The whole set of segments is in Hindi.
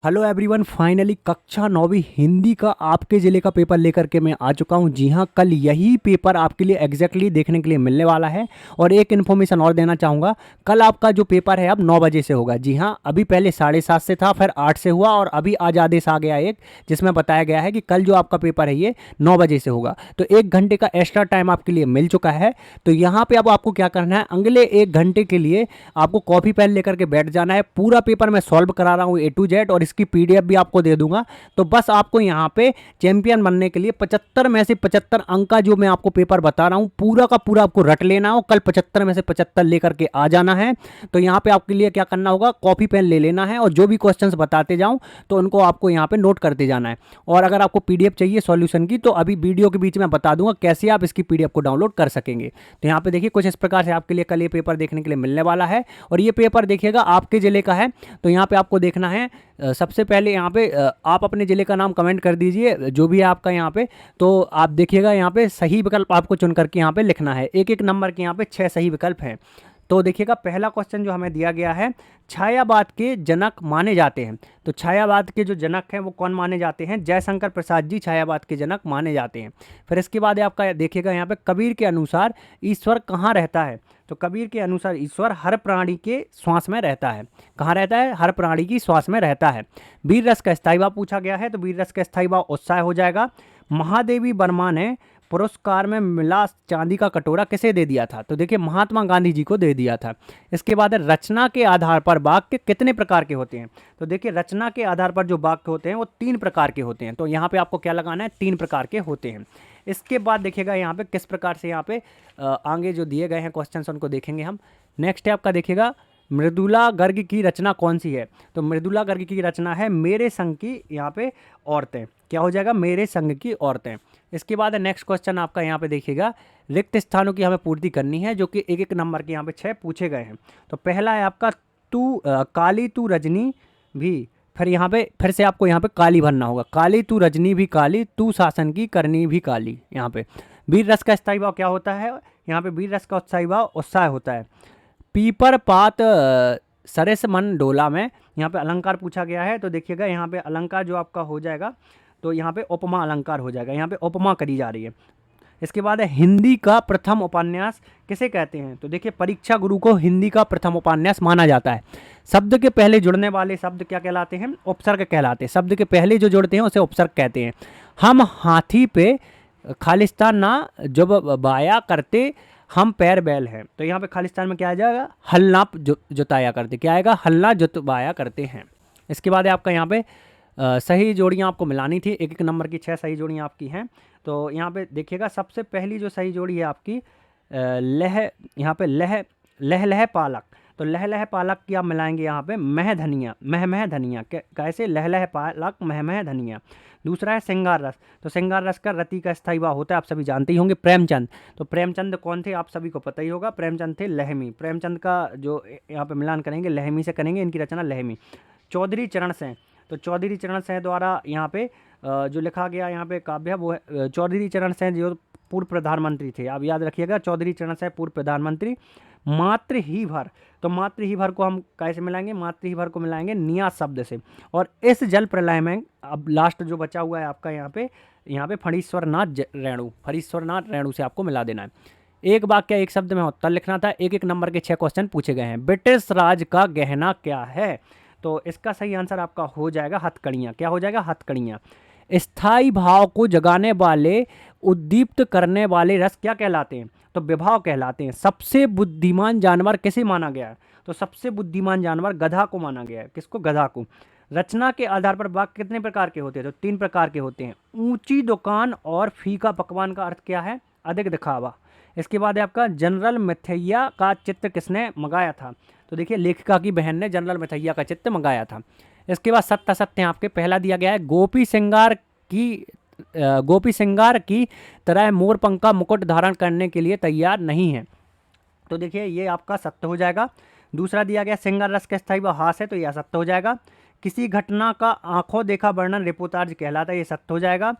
हेलो एवरीवन, फाइनली कक्षा 9वीं हिंदी का आपके ज़िले का पेपर लेकर के मैं आ चुका हूं। जी हां, कल यही पेपर आपके लिए एग्जैक्टली देखने के लिए मिलने वाला है। और एक इन्फॉर्मेशन और देना चाहूँगा, कल आपका जो पेपर है अब 9 बजे से होगा। जी हां, अभी पहले 7:30 से था, फिर 8 से हुआ और अभी आज आदेश आ गया एक, जिसमें बताया गया है कि कल जो आपका पेपर है ये 9 बजे से होगा। तो 1 घंटे का एक्स्ट्रा टाइम आपके लिए मिल चुका है। तो यहाँ पे अब आपको क्या करना है, अगले 1 घंटे के लिए आपको कॉपी पेन लेकर के बैठ जाना है। पूरा पेपर मैं सॉल्व करा रहा हूँ A to Z, और इसकी PDF भी आपको दे दूंगा। तो बस आपको यहाँ पे चैंपियन बनने के लिए 75 में से 75 अंक का जो मैं आपको पेपर बता रहा हूँ पूरा का पूरा आपको रट लेना हो। कल 75 में से 75 लेकर के आ जाना है। तो यहाँ पे आपके लिए क्या करना होगा, कॉपी पेन ले लेना है और जो भी क्वेश्चंस बताते जाऊँ तो उनको आपको यहाँ पे नोट करते जाना है। और अगर आपको PDF चाहिए सॉल्यूशन की, तो अभी वीडियो के बीच में बता दूंगा कैसे आप इसकी PDF को डाउनलोड कर सकेंगे। तो यहाँ पे देखिए कुछ इस प्रकार से आपके लिए कल ये पेपर देखने के लिए मिलने वाला है। और ये पेपर देखिएगा आपके ज़िले का है। तो यहाँ पे आपको देखना है, सबसे पहले यहाँ पे आप अपने ज़िले का नाम कमेंट कर दीजिए जो भी है आपका यहाँ पे। तो आप देखिएगा यहाँ पे सही विकल्प आपको चुन करके यहाँ पे लिखना है। एक एक नंबर के यहाँ पे 6 सही विकल्प हैं। तो देखिएगा पहला क्वेश्चन जो हमें दिया गया है, छायावाद के जनक माने जाते हैं। तो छायावाद के जो जनक हैं वो कौन माने जाते हैं? जयशंकर प्रसाद जी छायावाद के जनक माने जाते हैं। फिर इसके बाद आपका देखिएगा यहाँ पे, कबीर के अनुसार ईश्वर कहाँ रहता है? तो कबीर के अनुसार ईश्वर हर प्राणी के श्वास में रहता है। कहाँ रहता है? हर प्राणी की श्वास में रहता है। वीर रस का स्थायी भाव पूछा गया है, तो वीर रस का स्थायी भाव उत्साह हो जाएगा। महादेवी वर्मा ने पुरस्कार में मिला चांदी का कटोरा किसे दे दिया था? तो देखिए महात्मा गांधी जी को दे दिया था। इसके बाद रचना के आधार पर वाक्य कितने प्रकार के होते हैं? तो देखिए रचना के आधार पर जो वाक्य होते हैं वो 3 प्रकार के होते हैं। तो यहाँ पे आपको क्या लगाना है, 3 प्रकार के होते हैं। इसके बाद देखिएगा यहाँ पे किस प्रकार से यहाँ पे आगे जो दिए गए हैं क्वेश्चन उनको देखेंगे हम। नेक्स्ट है आपका देखिएगा, मृदुला गर्ग की रचना कौन सी है? तो मृदुला गर्ग की रचना है मेरे संग की यहाँ पे औरतें। क्या हो जाएगा? मेरे संग की औरतें। इसके बाद नेक्स्ट क्वेश्चन आपका यहाँ पे देखिएगा, रिक्त स्थानों की हमें पूर्ति करनी है, जो कि एक एक नंबर के यहाँ पे 6 पूछे गए हैं। तो पहला है आपका, तू काली तू रजनी भी। फिर यहाँ पे फिर से आपको यहाँ पे काली भरना होगा। काली तू रजनी भी काली, तू शासन की करनी भी काली। यहाँ पे वीर रस का स्थायी भाव क्या होता है? यहाँ पे वीर रस का स्थायी भाव उत्साह होता है। पीपर पात सरस मन डोला में यहाँ पे अलंकार पूछा गया है। तो देखिएगा यहाँ पे अलंकार जो आपका हो जाएगा, तो यहाँ पे उपमा अलंकार हो जाएगा। यहाँ पे उपमा करी जा रही है। इसके बाद है, हिंदी का प्रथम उपन्यास किसे कहते हैं? तो देखिए परीक्षा गुरु को हिंदी का प्रथम उपन्यास माना जाता है। शब्द के पहले जुड़ने वाले शब्द क्या कहलाते हैं? उपसर्ग कहलाते हैं। शब्द के पहले जो जुड़ते हैं उसे उपसर्ग कहते हैं। हम हाथी पे खालिस्तान ना जब बाया करते, हम पैर बैल हैं। तो यहाँ पे खालिस्तान में क्या आ जाएगा? हलना जुताया करते। क्या आएगा? हलना जुतवाया करते हैं। इसके बाद है आपका यहाँ पे सही जोड़ियाँ आपको मिलानी थी। एक एक नंबर की 6 सही जोड़ियाँ आपकी हैं। तो यहाँ पे देखिएगा सबसे पहली जो सही जोड़ी है आपकी लह, यहाँ पे लह लह लह पालक। तो लह लह पालक की आप मिलाएंगे यहाँ पे मह धनिया, मह मह धनिया। कैसे? लह लह पालक मह मह धनिया। दूसरा है श्रृंगार रस। तो श्रृंगार रस का रति का स्थायी भाव होता है, आप सभी जानते ही होंगे, प्रेमचंद। तो प्रेमचंद कौन थे? आप सभी को पता ही होगा, प्रेमचंद थे लहमी। प्रेमचंद का जो यहाँ पे मिलान करेंगे लहमी से करेंगे, इनकी रचना लहमी। चौधरी चरण सिंह। तो चौधरी चरण सिंह द्वारा यहाँ पे जो लिखा गया यहाँ पे काव्य वो है, चौधरी चरण सिंह जो पूर्व प्रधानमंत्री थे, आप याद रखिएगा, चौधरी चरण सिंह पूर्व प्रधानमंत्री। मातृ ही भर। तो मातृ ही भर को हम कैसे मिलाएंगे? मातृ ही भर को मिलाएंगे नियास शब्द से। और इस जल प्रलय में अब लास्ट जो बचा हुआ है आपका यहाँ पे फणीश्वर नाथ रेणु, फणीश्वर नाथ रेणु से आपको मिला देना है। एक वाक्य एक शब्द में उत्तर लिखना था। एक एक नंबर के 6 क्वेश्चन पूछे गए हैं। ब्रिटिश राज का गहना क्या है? तो इसका सही आंसर आपका हो जाएगा हथकड़ियाँ। क्या हो जाएगा? हथकड़ियाँ। स्थायी भाव को जगाने वाले, उद्दीप्त करने वाले रस क्या कहलाते हैं? तो विभाव कहलाते हैं। सबसे बुद्धिमान जानवर किसे माना गया है? तो सबसे बुद्धिमान जानवर गधा को माना गया है। किसको? गधा को। रचना के आधार पर वाक्य कितने प्रकार के होते हैं? तो 3 प्रकार के होते हैं। ऊंची दुकान और फीका पकवान का अर्थ क्या है? अधिक दिखावा। इसके बाद है आपका, जनरल मिथैया का चित्र किसने मंगाया था? तो देखिए लेखिका की बहन ने जनरल मिथैया का चित्र मंगाया था। इसके बाद सत्य सत्य आपके पहला दिया गया है, गोपी सिंगार की तरह मोरपंख का मुकुट धारण करने के लिए तैयार नहीं है। तो देखिए ये आपका सत्य हो जाएगा। दूसरा दिया गया, सिंगार रस का स्थायी भाव हास है, तो यह सत्य हो जाएगा। किसी घटना का आंखों देखा वर्णन रिपोर्टाज कहलाता है, ये सत्य हो जाएगा।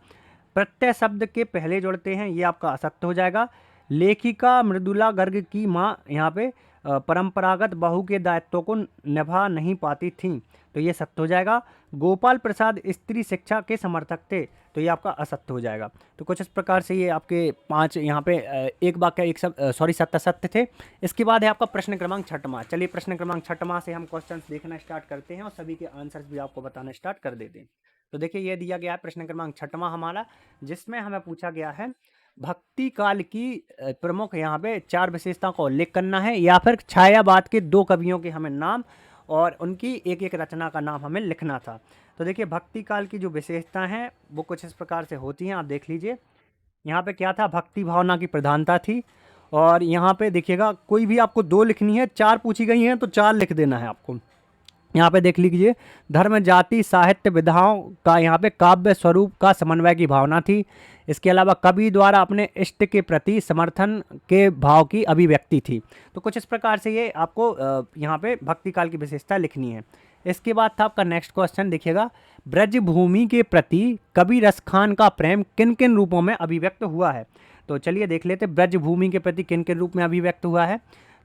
प्रत्यय शब्द के पहले जोड़ते हैं, ये आपका असत्य हो जाएगा। लेखिका मृदुला गर्ग की माँ यहाँ पे परंपरागत बहू के दायित्वों को निभा नहीं पाती थीं, तो ये सत्य हो जाएगा। गोपाल प्रसाद स्त्री शिक्षा के समर्थक थे, तो ये आपका असत्य हो जाएगा। तो कुछ इस प्रकार से ये आपके 5 यहाँ पे एक वाक्य एक सब सॉरी सत्य सत्य थे। इसके बाद है आपका प्रश्न क्रमांक 6वां। चलिए प्रश्न क्रमांक 6वां से हम क्वेश्चंस देखना स्टार्ट करते हैं और सभी के आंसर्स भी आपको बताना स्टार्ट कर देते हैं। तो देखिए ये दिया गया है प्रश्न क्रमांक 6वां हमारा, जिसमें हमें पूछा गया है भक्ति काल की प्रमुख यहाँ पे 4 विशेषताओं का उल्लेख करना है, या फिर छायावाद के 2 कवियों के हमें नाम और उनकी एक एक रचना का नाम हमें लिखना था। तो देखिए भक्ति काल की जो विशेषता हैं वो कुछ इस प्रकार से होती हैं, आप देख लीजिए। यहाँ पे क्या था, भक्ति भावना की प्रधानता थी। और यहाँ पे देखिएगा कोई भी आपको 2 लिखनी है, 4 पूछी गई हैं तो 4 लिख देना है आपको। यहाँ पे देख लीजिए, धर्म जाति साहित्य विधाओं का यहाँ पे काव्य स्वरूप का समन्वय की भावना थी। इसके अलावा कवि द्वारा अपने इष्ट के प्रति समर्थन के भाव की अभिव्यक्ति थी। तो कुछ इस प्रकार से ये आपको यहाँ पे भक्ति काल की विशेषता लिखनी है। इसके बाद था आपका नेक्स्ट क्वेश्चन, देखिएगा ब्रजभूमि के प्रति कवि रसखान का प्रेम किन किन रूपों में अभिव्यक्त हुआ है। तो चलिए देख लेते हैं ब्रजभूमि के प्रति किन किन रूप में अभिव्यक्त हुआ है।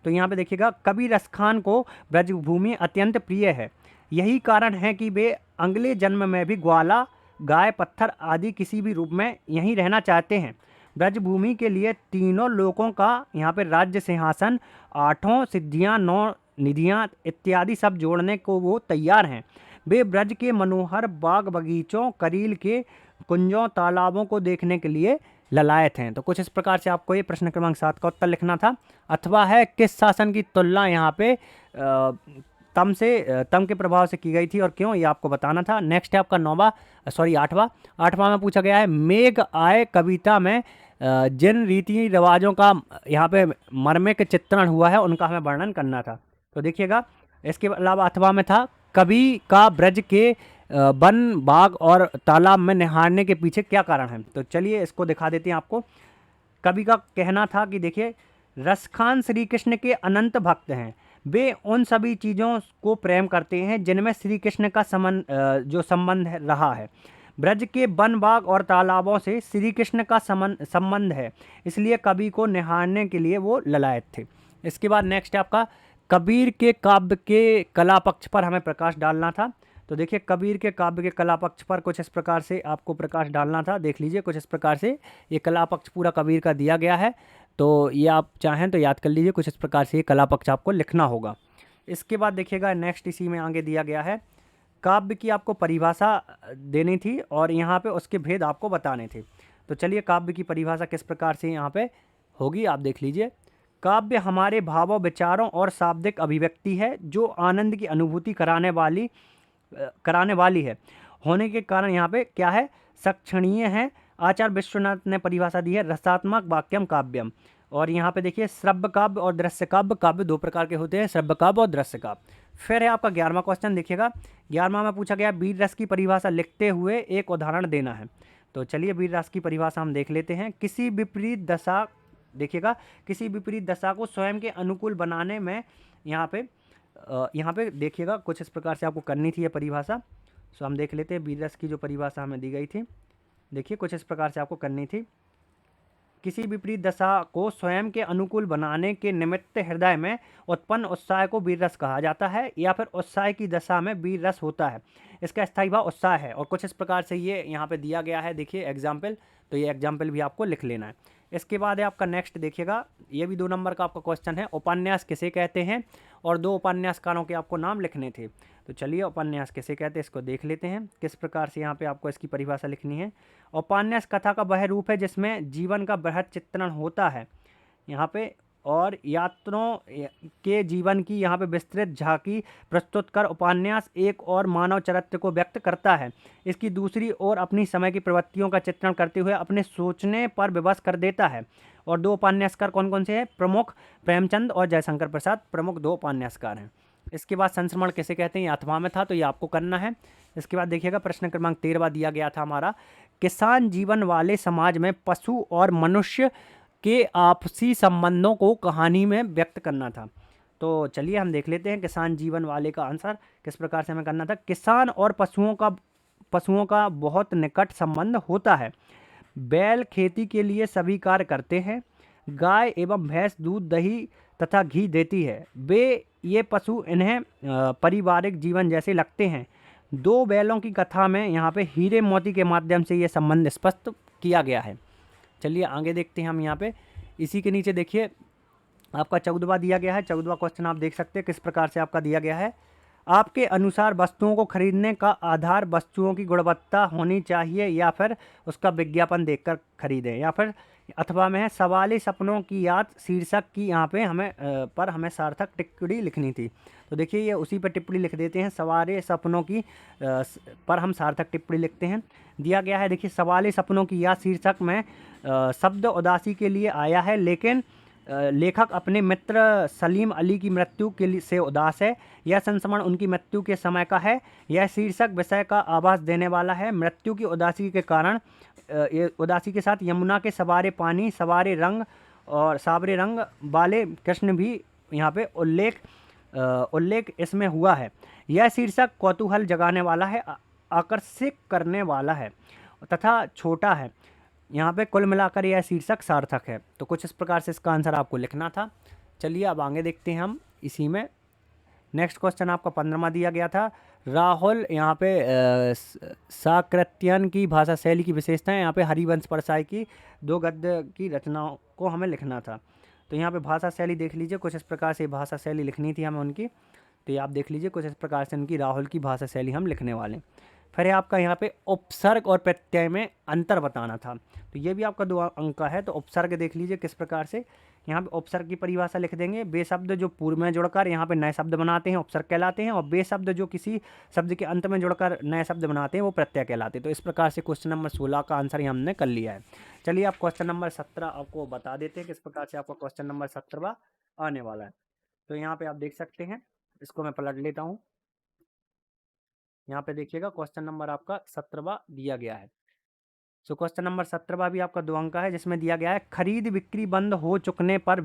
तो यहाँ पे देखिएगा कवि रसखान को ब्रजभूमि अत्यंत प्रिय है। यही कारण है कि वे अगले जन्म में भी ग्वाला गाय पत्थर आदि किसी भी रूप में यहीं रहना चाहते हैं। ब्रजभूमि के लिए तीनों लोकों का यहाँ पे राज्य सिंहासन 8 सिद्धियाँ 9 निधियाँ इत्यादि सब जोड़ने को वो तैयार हैं। वे ब्रज के मनोहर बाग बगीचों करील के कुंजों तालाबों को देखने के लिए ललायत हैं। तो कुछ इस प्रकार से आपको ये प्रश्न क्रमांक 7 का उत्तर लिखना था। अथवा है किस शासन की तुलना यहाँ पे तम के प्रभाव से की गई थी और क्यों, ये आपको बताना था। नेक्स्ट है आपका 8वां में पूछा गया है मेघ आए कविता में जिन रीति रिवाजों का यहाँ पे मर्मिक चित्रण हुआ है उनका हमें वर्णन करना था। तो देखिएगा इसके अलावा 8वां में था कवि का ब्रज के वन बाग और तालाब में निहारने के पीछे क्या कारण है। तो चलिए इसको दिखा देते हैं आपको। कवि का कहना था कि देखिए रसखान श्री कृष्ण के अनंत भक्त हैं। वे उन सभी चीज़ों को प्रेम करते हैं जिनमें श्री कृष्ण का संबंध रहा है। ब्रज के वन बाग और तालाबों से श्री कृष्ण का संबंध है, इसलिए कवि को निहारने के लिए वो ललायत थे। इसके बाद नेक्स्ट है आपका कबीर के काव्य के कला पक्ष पर हमें प्रकाश डालना था। तो देखिए कबीर के काव्य के कला पक्ष पर कुछ इस प्रकार से आपको प्रकाश डालना था। देख लीजिए कुछ इस प्रकार से ये कला पक्ष पूरा कबीर का दिया गया है, तो ये आप चाहें तो याद कर लीजिए। कुछ इस प्रकार से ये कला पक्ष आपको लिखना होगा। इसके बाद देखिएगा नेक्स्ट इसी में आगे दिया गया है काव्य की आपको परिभाषा देनी थी और यहाँ पे उसके भेद आपको बताने थे। तो चलिए काव्य की परिभाषा किस प्रकार से यहाँ पे होगी आप देख लीजिए। काव्य हमारे भावों विचारों और शाब्दिक अभिव्यक्ति है जो आनंद की अनुभूति कराने वाली है होने के कारण यहाँ पे क्या है सक्षणीय है। आचार्य विश्वनाथ ने परिभाषा दी है रसात्मक वाक्यम काव्यम। और यहाँ पे देखिए श्रव्य काव्य और दृश्य काव्य, काव्य 2 प्रकार के होते हैं, श्रव्य काव्य और दृश्य काव्य। फिर है आपका 11वां क्वेश्चन, देखिएगा 11वां में पूछा गया वीर रस की परिभाषा लिखते हुए एक उदाहरण देना है। तो चलिए वीर रस की परिभाषा हम देख लेते हैं। किसी विपरीत दशा, देखिएगा किसी विपरीत दशा को स्वयं के अनुकूल बनाने में यहाँ पे देखिएगा कुछ इस प्रकार से आपको करनी थी ये परिभाषा। सो हम देख लेते हैं वीर रस की जो परिभाषा हमें दी गई थी। देखिए कुछ इस प्रकार से आपको करनी थी। किसी विपरीत दशा को स्वयं के अनुकूल बनाने के निमित्त हृदय में उत्पन्न उत्साह को वीर रस कहा जाता है, या फिर उत्साह की दशा में वीर रस होता है। इसका स्थायी भाव उत्साह है। और कुछ इस प्रकार से ये यहाँ पे दिया गया है, देखिए एग्जाम्पल। तो ये एग्जाम्पल भी आपको लिख लेना है। इसके बाद है आपका नेक्स्ट, देखिएगा ये भी 2 नंबर का आपका क्वेश्चन है, उपन्यास किसे कहते हैं, और 2 उपन्यासकारों के आपको नाम लिखने थे। तो चलिए उपन्यास किसे कहते हैं इसको देख लेते हैं किस प्रकार से यहाँ पे आपको इसकी परिभाषा लिखनी है। उपन्यास कथा का वह रूप है जिसमें जीवन का बृहद चित्रण होता है यहाँ पे, और यात्रों के जीवन की यहाँ पे विस्तृत झांकी प्रस्तुत कर उपन्यास एक और मानव चरित्र को व्यक्त करता है। इसकी दूसरी ओर अपनी समय की प्रवृत्तियों का चित्रण करते हुए अपने सोचने पर विवश कर देता है। और 2 उपन्यासकार कौन कौन से हैं, प्रमुख प्रेमचंद और जयशंकर प्रसाद, प्रमुख 2 उपन्यासकार हैं। इसके बाद संश्रमण किसे कहते हैं, ये 8वां में था, तो ये आपको करना है। इसके बाद देखिएगा प्रश्न क्रमांक 13वां दिया गया था हमारा, किसान जीवन वाले समाज में पशु और मनुष्य के आपसी संबंधों को कहानी में व्यक्त करना था। तो चलिए हम देख लेते हैं किसान जीवन वाले का आंसर किस प्रकार से हमें करना था। किसान और पशुओं का बहुत निकट संबंध होता है। बैल खेती के लिए सभी कार्य करते हैं। गाय एवं भैंस दूध दही तथा घी देती है। वे ये पशु इन्हें पारिवारिक जीवन जैसे लगते हैं। दो बैलों की कथा में यहाँ पे हीरे मोती के माध्यम से ये संबंध स्पष्ट किया गया है। चलिए आगे देखते हैं हम यहाँ पे। इसी के नीचे देखिए आपका 14वां दिया गया है। 14वां क्वेश्चन आप देख सकते हैं किस प्रकार से आपका दिया गया है। आपके अनुसार वस्तुओं को खरीदने का आधार वस्तुओं की गुणवत्ता होनी चाहिए या फिर उसका विज्ञापन देखकर खरीदें, या फिर अथवा में है सवाली सपनों की याद शीर्षक की यहाँ पे हमें सार्थक टिप्पणी लिखनी थी। तो देखिए ये उसी पर टिप्पणी लिख देते हैं, सवारे सपनों की पर हम सार्थक टिप्पणी लिखते हैं। दिया गया है देखिए सवाली सपनों की याद शीर्षक में शब्द उदासी के लिए आया है, लेकिन लेखक अपने मित्र सलीम अली की मृत्यु के लिए से उदास है। यह संस्मरण उनकी मृत्यु के समय का है। यह शीर्षक विषय का आभास देने वाला है। मृत्यु की उदासी के कारण ये उदासी के साथ यमुना के सवारे पानी, सवारे रंग और सावरे रंग वाले कृष्ण भी यहाँ पे उल्लेख इसमें हुआ है। यह शीर्षक कौतूहल जगाने वाला है, आकर्षित करने वाला है तथा छोटा है। यहाँ पे कुल मिलाकर यह शीर्षक सार्थक है। तो कुछ इस प्रकार से इसका आंसर आपको लिखना था। चलिए अब आगे देखते हैं हम इसी में। नेक्स्ट क्वेश्चन आपका 15वां दिया गया था। राहुल यहाँ पे साकृत्यन की भाषा शैली की विशेषताएं, यहाँ पे हरिवंश परसाई की 2 गद्य की रचनाओं को हमें लिखना था। तो यहाँ पे भाषा शैली देख लीजिए, कुछ इस प्रकार से भाषा शैली लिखनी थी हमें उनकी। तो ये आप देख लीजिए कुछ इस प्रकार से उनकी राहुल की भाषा शैली हम लिखने वाले। फिर है आपका यहाँ पे उपसर्ग और प्रत्यय में अंतर बताना था। तो ये भी आपका 2 अंक का है। तो उपसर्ग देख लीजिए किस प्रकार से। यहाँ पे उपसर्ग की परिभाषा लिख देंगे। वे शब्द जो पूर्व में जुड़कर यहाँ पे नए शब्द बनाते हैं उपसर्ग कहलाते हैं, और वे शब्द जो किसी शब्द के अंत में जुड़कर नए शब्द बनाते हैं वो प्रत्यय कहलाते हैं। तो इस प्रकार से क्वेश्चन नंबर 16 का आंसर ही हमने कर लिया है। चलिए आप क्वेश्चन नंबर 17 आपको बता देते हैं किस प्रकार से आपका क्वेश्चन नंबर 17वां आने वाला है। तो यहाँ पे आप देख सकते हैं, इसको मैं पलट लेता हूँ। यहाँ पे देखिएगा क्वेश्चन नंबर आपका 17वां दिया गया है। सो क्वेश्चन नंबर 17वां भी आपका 2 अंक का है, जिसमें दिया गया है खरीद बिक्री बंद हो चुकने पर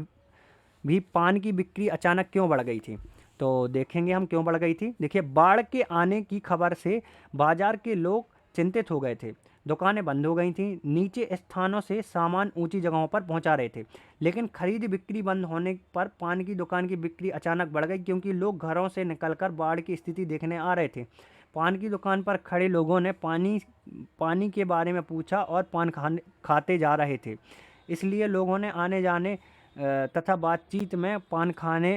भी पान की बिक्री अचानक क्यों बढ़ गई थी। तो देखेंगे हम क्यों बढ़ गई थी। देखिए बाढ़ के आने की खबर से बाजार के लोग चिंतित हो गए थे। दुकानें बंद हो गई थीं। नीचे स्थानों से सामान ऊंची जगहों पर पहुंचा रहे थे, लेकिन खरीद बिक्री बंद होने पर पान की दुकान की बिक्री अचानक बढ़ गई, क्योंकि लोग घरों से निकलकर बाढ़ की स्थिति देखने आ रहे थे। पान की दुकान पर खड़े लोगों ने पानी के बारे में पूछा और पान खाते जा रहे थे। इसलिए लोगों ने आने जाने तथा बातचीत में पान खाने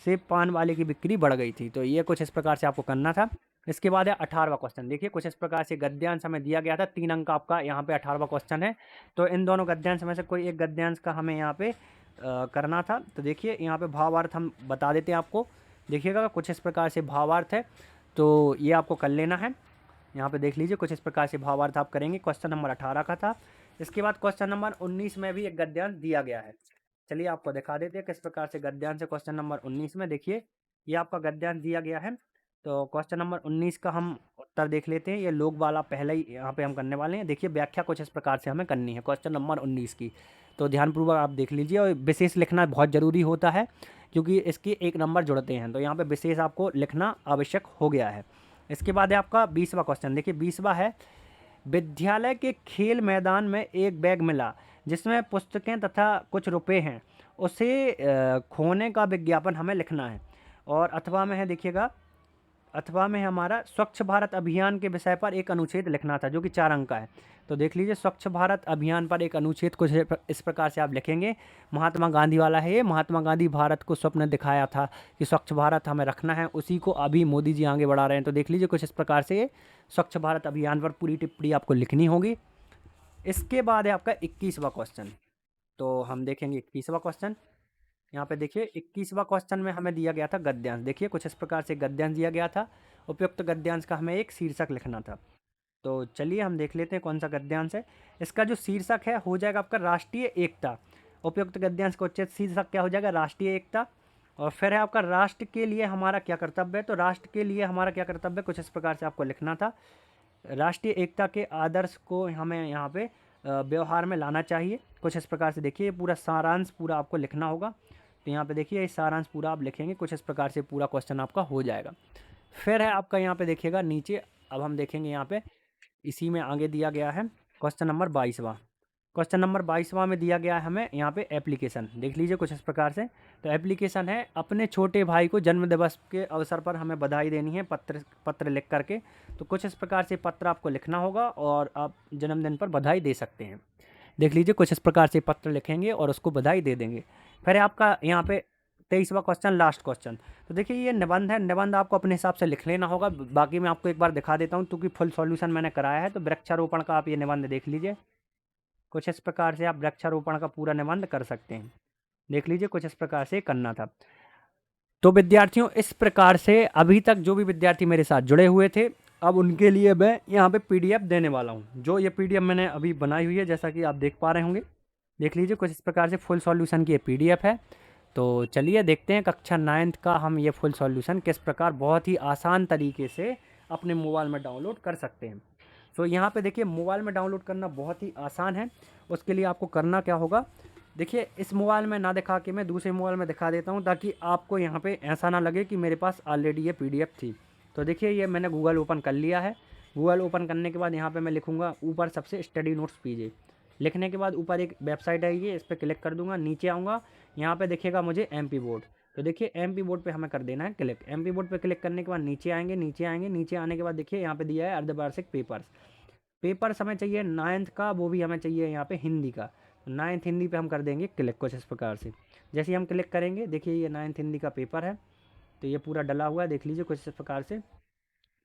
से पान वाले की बिक्री बढ़ गई थी। तो ये कुछ इस प्रकार से आपको करना था। इसके बाद है 18वां क्वेश्चन। देखिए कुछ इस प्रकार से गद्यांश हमें दिया गया था, 3 अंक का आपका यहाँ पे 18वां क्वेश्चन है। तो इन दोनों गद्यांश में से कोई एक गद्यांश का हमें यहाँ पे करना था। तो देखिए यहाँ पे भावार्थ हम बता देते हैं आपको। देखिएगा कुछ इस प्रकार से भावार्थ है, तो ये आपको कर लेना है। यहाँ पे देख लीजिए कुछ इस प्रकार से भावार्थ आप करेंगे। क्वेश्चन नंबर 18 का था। इसके बाद क्वेश्चन नंबर 19 में भी एक गद्यांश दिया गया है। चलिए आपको दिखा देते हैं किस प्रकार से गद्यांश है। क्वेश्चन नंबर 19 में देखिए ये आपका गद्यांश दिया गया है। तो क्वेश्चन नंबर 19 का हम उत्तर देख लेते हैं। ये लोग वाला पहले ही यहाँ पे हम करने वाले हैं। देखिए व्याख्या कुछ इस प्रकार से हमें करनी है क्वेश्चन नंबर 19 की। तो ध्यानपूर्वक आप देख लीजिए, और विशेष लिखना बहुत ज़रूरी होता है क्योंकि इसके 1 नंबर जुड़ते हैं। तो यहाँ पे विशेष आपको लिखना आवश्यक हो गया है। इसके बाद है आपका 20वां क्वेश्चन। देखिए 20वां है, विद्यालय के खेल मैदान में एक बैग मिला जिसमें पुस्तकें तथा कुछ रुपए हैं। उसे खोने का विज्ञापन हमें लिखना है। और अथवा में है, देखिएगा अथवा में हमारा स्वच्छ भारत अभियान के विषय पर एक अनुच्छेद लिखना था जो कि 4 अंक का है। तो देख लीजिए स्वच्छ भारत अभियान पर एक अनुच्छेद कुछ इस प्रकार से आप लिखेंगे। महात्मा गांधी वाला है ये। महात्मा गांधी भारत को स्वप्न दिखाया था कि स्वच्छ भारत हमें रखना है, उसी को अभी मोदी जी आगे बढ़ा रहे हैं। तो देख लीजिए कुछ इस प्रकार से ये स्वच्छ भारत अभियान पर पूरी टिप्पणी आपको लिखनी होगी। इसके बाद है आपका 21वां क्वेश्चन। तो हम देखेंगे 21वां क्वेश्चन। यहाँ पे देखिए 21वां क्वेश्चन में हमें दिया गया था गद्यांश। देखिए कुछ इस प्रकार से गद्यांश दिया गया था। उपयुक्त गद्यांश का हमें एक शीर्षक लिखना था। तो चलिए हम देख लेते हैं कौन सा गद्यांश है। इसका जो शीर्षक है हो जाएगा आपका राष्ट्रीय एकता। उपयुक्त गद्यांश का उचित शीर्षक क्या हो जाएगा, राष्ट्रीय एकता। और फिर है आपका राष्ट्र के लिए हमारा क्या कर्तव्य है। तो राष्ट्र के लिए हमारा क्या कर्तव्य है कुछ इस प्रकार से आपको लिखना था। राष्ट्रीय एकता के आदर्श को हमें यहाँ पे व्यवहार में लाना चाहिए। कुछ इस प्रकार से देखिए पूरा सारांश पूरा आपको लिखना होगा। तो यहाँ पे देखिए इस सारांश पूरा आप लिखेंगे, कुछ इस प्रकार से पूरा क्वेश्चन आपका हो जाएगा। फिर है आपका यहाँ पे देखिएगा नीचे, अब हम देखेंगे यहाँ पे इसी में आगे दिया गया है क्वेश्चन नंबर 22वां। क्वेश्चन नंबर 22वां में दिया गया है हमें यहाँ पे एप्लीकेशन, देख लीजिए कुछ इस प्रकार से। तो एप्लीकेशन है, अपने छोटे भाई को जन्मदिवस के अवसर पर हमें बधाई देनी है पत्र लिख करके। तो कुछ इस प्रकार से पत्र आपको लिखना होगा और आप जन्मदिन पर बधाई दे सकते हैं। देख लीजिए कुछ इस प्रकार से पत्र लिखेंगे और उसको बधाई दे देंगे। फिर आपका यहाँ पे 23वां क्वेश्चन, लास्ट क्वेश्चन। तो देखिए ये निबंध है, निबंध आपको अपने हिसाब से लिख लेना होगा। बाकी मैं आपको एक बार दिखा देता हूँ क्योंकि फुल सॉल्यूशन मैंने कराया है। तो वृक्षारोपण का आप ये निबंध देख लीजिए, कुछ इस प्रकार से आप वृक्षारोपण का पूरा निबंध कर सकते हैं। देख लीजिए कुछ इस प्रकार से करना था। तो विद्यार्थियों इस प्रकार से अभी तक जो भी विद्यार्थी मेरे साथ जुड़े हुए थे, अब उनके लिए मैं यहाँ पे पीडीएफ देने वाला हूँ। जो ये पीडीएफ मैंने अभी बनाई हुई है, जैसा कि आप देख पा रहे होंगे, देख लीजिए कुछ इस प्रकार से फुल सॉल्यूशन की ये पीडीएफ है। तो चलिए देखते हैं कक्षा 9th का हम ये फुल सॉल्यूशन किस प्रकार बहुत ही आसान तरीके से अपने मोबाइल में डाउनलोड कर सकते हैं। तो यहाँ पे देखिए मोबाइल में डाउनलोड करना बहुत ही आसान है। उसके लिए आपको करना क्या होगा, देखिए इस मोबाइल में ना दिखा के मैं दूसरे मोबाइल में दिखा देता हूँ ताकि आपको यहाँ पे ऐसा ना लगे कि मेरे पास ऑलरेडी ये पीडीएफ थी। तो देखिए ये मैंने गूगल ओपन कर लिया है। गूगल ओपन करने के बाद यहाँ पे मैं लिखूँगा ऊपर सबसे स्टडी नोट्स पीजे। लिखने के बाद ऊपर एक वेबसाइट आएगी, इस पर क्लिक कर दूँगा, नीचे आऊँगा, यहाँ पर दिखेगा मुझे MP बोर्ड। तो देखिए MP बोर्ड पे हमें कर देना है क्लिक। MP बोर्ड पे क्लिक करने के बाद नीचे आएंगे, नीचे आने के बाद देखिए यहाँ पे दिया है अर्धवार्षिक पेपर्स हमें चाहिए 9th का, वो भी हमें चाहिए यहाँ पे हिंदी का। 9th हिंदी पे हम कर देंगे क्लिक कुछ इस प्रकार से। जैसे ही हम क्लिक करेंगे देखिए ये 9th हिंदी का पेपर है। तो ये पूरा डला हुआ है, देख लीजिए कुछ इस प्रकार से।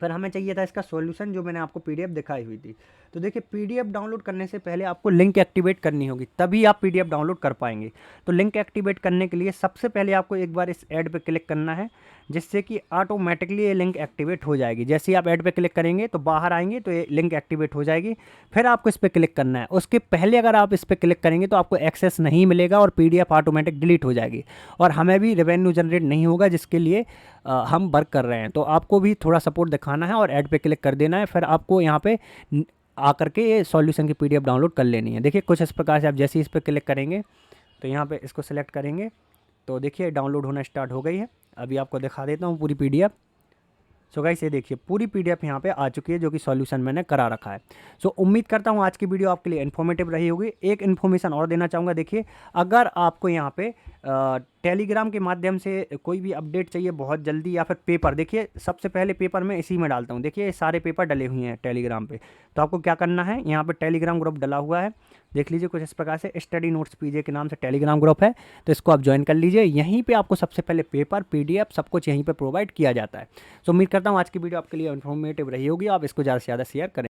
फिर हमें चाहिए था इसका सॉल्यूशन जो मैंने आपको पीडीएफ दिखाई हुई थी। तो देखिए पीडीएफ डाउनलोड करने से पहले आपको लिंक एक्टिवेट करनी होगी, तभी आप पीडीएफ डाउनलोड कर पाएंगे। तो लिंक एक्टिवेट करने के लिए सबसे पहले आपको एक बार इस ऐड पे क्लिक करना है, जिससे कि ऑटोमेटिकली ये लिंक एक्टिवेट हो जाएगी। जैसे ही आप ऐड पे क्लिक करेंगे तो बाहर आएंगे तो ये लिंक एक्टिवेट हो जाएगी। फिर आपको इस पर क्लिक करना है। उसके पहले अगर आप इस पर क्लिक करेंगे तो आपको एक्सेस नहीं मिलेगा और पीडीएफ ऑटोमेटिक डिलीट हो जाएगी और हमें भी रेवेन्यू जनरेट नहीं होगा, जिसके लिए हम वर्क कर रहे हैं। तो आपको भी थोड़ा सपोर्ट दिखाना है और ऐड पे क्लिक कर देना है। फिर आपको यहाँ पे आकर के ये सॉल्यूशन की पीडीएफ डाउनलोड कर लेनी है। देखिए कुछ इस प्रकार से आप जैसे ही इस पर क्लिक करेंगे तो यहाँ पे इसको सिलेक्ट करेंगे तो देखिए डाउनलोड होना स्टार्ट हो गई है। अभी आपको दिखा देता हूँ पूरी पीडीएफ। सो गाइस ये देखिए पूरी पीडीएफ यहाँ पे आ चुकी है, जो कि सॉल्यूशन मैंने करा रखा है। सो उम्मीद करता हूँ आज की वीडियो आपके लिए इन्फॉर्मेटिव रही होगी। एक इन्फॉर्मेशन और देना चाहूँगा, देखिए अगर आपको यहाँ पे टेलीग्राम के माध्यम से कोई भी अपडेट चाहिए बहुत जल्दी, या फिर पेपर, देखिए सबसे पहले पेपर मैं इसी में डालता हूँ। देखिए ये सारे पेपर डले हुए हैं टेलीग्राम पे। तो आपको क्या करना है, यहाँ पे टेलीग्राम ग्रुप डला हुआ है, देख लीजिए कुछ इस प्रकार से स्टडी नोट्स पीजे के नाम से टेलीग्राम ग्रुप है। तो इसको आप ज्वाइन कर लीजिए। यहीं पे आपको सबसे पहले पेपर पीडीएफ सब कुछ यहीं पे प्रोवाइड किया जाता है। तो उम्मीद करता हूँ आज की वीडियो आपके लिए इन्फॉर्मेटिव रही होगी। आप इसको ज़्यादा से ज़्यादा शेयर करें।